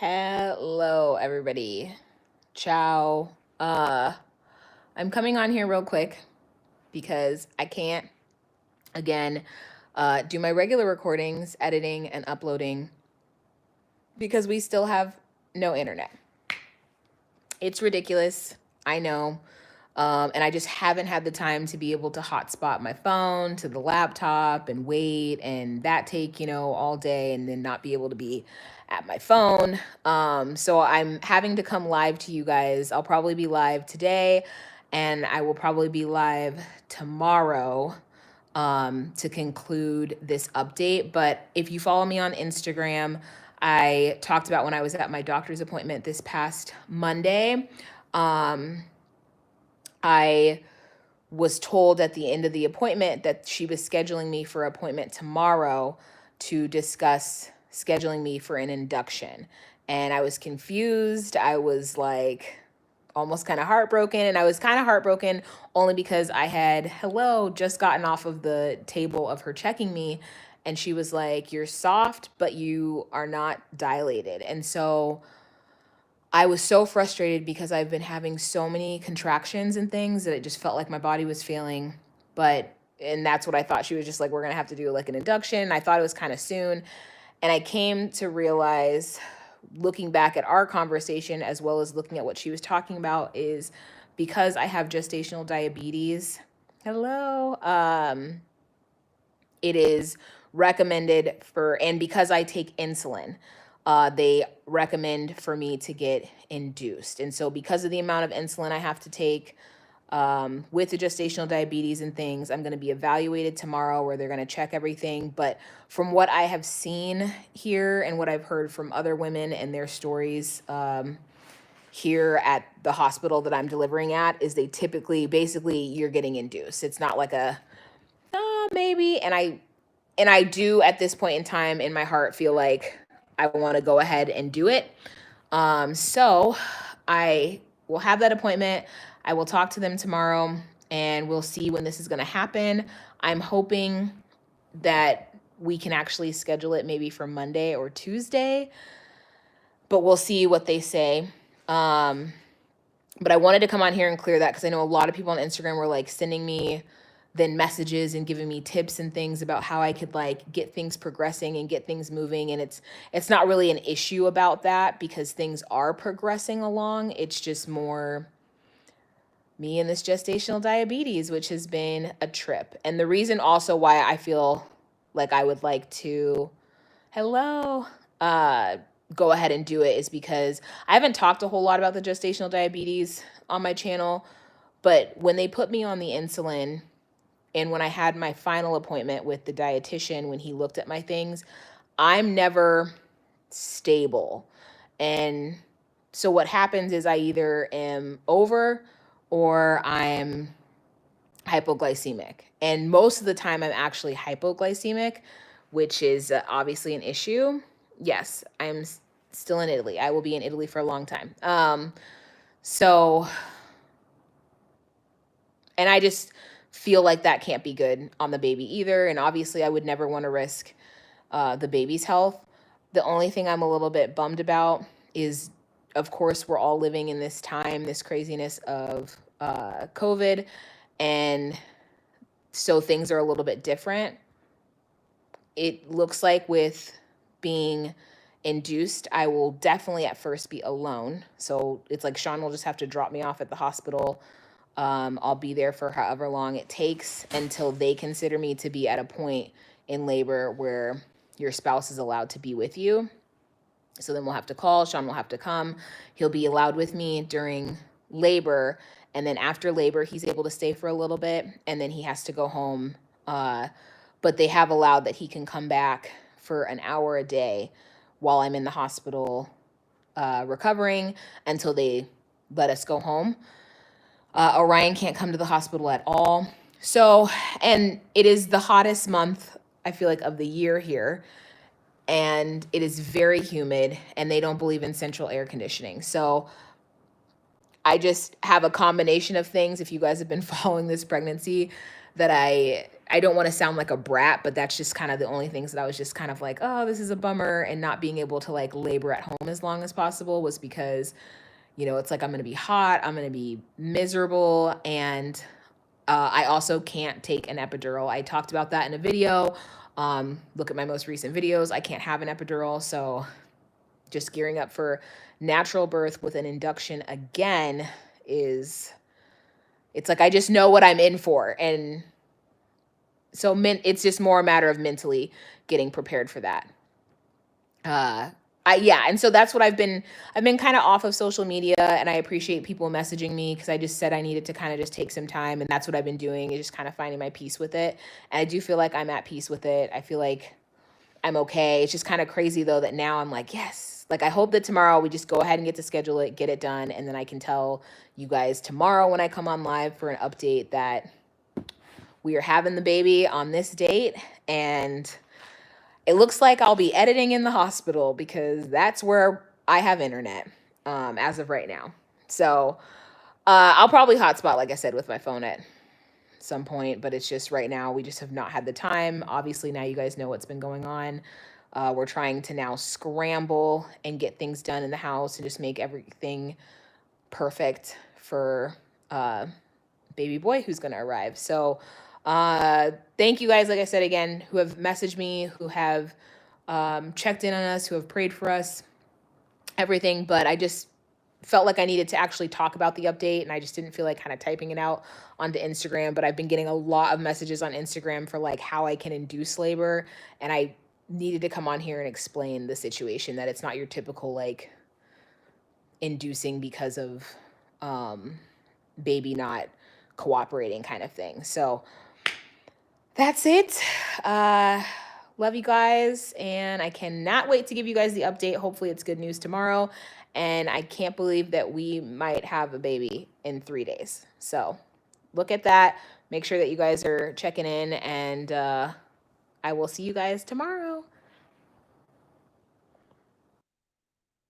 Hello, everybody. Ciao. I'm coming on here real quick because I can't, again, do my regular recordings, editing, and uploading because we still have no internet. It's ridiculous. I know. And I just haven't had the time to be able to hotspot my phone to the laptop and wait and that take, all day and then not be able to be at my phone. So I'm having to come live to you guys. I'll probably be live today and I will probably be live tomorrow to conclude this update. But if you follow me on Instagram, I talked about when I was at my doctor's appointment this past Monday. I was told at the end of the appointment that she was scheduling me for an appointment tomorrow to discuss scheduling me for an induction. And I was confused. I was like almost kind of heartbroken. And I was kind of heartbroken only because I had, just gotten off of the table of her checking me. And she was like, "You're soft, but you are not dilated." And so I was so frustrated because I've been having so many contractions and things that it just felt like my body was failing. And that's what I thought. She was just like, "We're going to have to do like an induction." I thought it was kind of soon. And I came to realize, looking back at our conversation, as well as looking at what she was talking about, is because I have gestational diabetes. It is recommended and because I take insulin, they recommend for me to get induced. And so because of the amount of insulin I have to take with the gestational diabetes and things, I'm going to be evaluated tomorrow where they're going to check everything. But from what I have seen here and what I've heard from other women and their stories here at the hospital that I'm delivering at, is they typically, basically, you're getting induced. It's not like a, maybe. And I do at this point in time in my heart feel like I want to go ahead and do it. So I will have that appointment. I will talk to them tomorrow and we'll see when this is going to happen. I'm hoping that we can actually schedule it maybe for Monday or Tuesday, but we'll see what they say. But I wanted to come on here and clear that because I know a lot of people on Instagram were like sending me then messages and giving me tips and things about how I could like get things progressing and get things moving. And it's not really an issue about that because things are progressing along. It's just more me and this gestational diabetes, which has been a trip. And the reason also why I feel like I would like to, go ahead and do it is because I haven't talked a whole lot about the gestational diabetes on my channel, but when they put me on the insulin and when I had my final appointment with the dietitian, when he looked at my things, I'm never stable. And so what happens is I either am over or I'm hypoglycemic. And most of the time I'm actually hypoglycemic, which is obviously an issue. Yes, I'm still in Italy. I will be in Italy for a long time. And I just feel like that can't be good on the baby either. And obviously I would never want to risk the baby's health. The only thing I'm a little bit bummed about is, of course, we're all living in this time, this craziness of COVID. And so things are a little bit different. It looks like with being induced, I will definitely at first be alone. So it's like Sean will just have to drop me off at the hospital. I'll be there for however long it takes until they consider me to be at a point in labor where your spouse is allowed to be with you. So then we'll have to call, Sean will have to come. He'll be allowed with me during labor. And then after labor, he's able to stay for a little bit and then he has to go home. But they have allowed that he can come back for an hour a day while I'm in the hospital recovering until they let us go home. Orion can't come to the hospital at all. So, and it is the hottest month, I feel like, of the year here. And it is very humid and they don't believe in central air conditioning. So I just have a combination of things, if you guys have been following this pregnancy, that I I don't want to sound like a brat, but that's just kind of the only things that I was just kind of like, oh, this is a bummer. And not being able to like labor at home as long as possible was because, you know, it's like I'm going to be hot, I'm going to be miserable. And I also can't take an epidural. I talked about that in a video. Look at my most recent videos. I can't have an epidural. So just gearing up for natural birth with an induction again is, it's like I just know what I'm in for. And so it's just more a matter of mentally getting prepared for that. Yeah, and so that's what I've been kind of off of social media, and I appreciate people messaging me because I just said I needed to kind of just take some time, and that's what I've been doing, is just kind of finding my peace with it. And I do feel like I'm at peace with it. I feel like I'm okay. It's just kind of crazy though that now I'm like, yes. Like I hope that tomorrow we just go ahead and get to schedule it, get it done, and then I can tell you guys tomorrow when I come on live for an update that we are having the baby on this date. And it looks like I'll be editing in the hospital because that's where I have internet as of right now. So I'll probably hotspot, like I said, with my phone at some point, but it's just right now we just have not had the time. Obviously, now you guys know what's been going on. We're trying to now scramble and get things done in the house and just make everything perfect for baby boy who's going to arrive. So thank you guys, like I said again, who have messaged me, who have checked in on us, who have prayed for us, everything. But I just felt like I needed to actually talk about the update, and I just didn't feel like kind of typing it out onto Instagram. But I've been getting a lot of messages on Instagram for like how I can induce labor, and I needed to come on here and explain the situation, that it's not your typical like inducing because of baby not cooperating kind of thing. So that's it. Love you guys, and I cannot wait to give you guys the update. Hopefully it's good news tomorrow, and I can't believe that we might have a baby in 3 days. So look at that. Make sure that you guys are checking in, and I will see you guys tomorrow.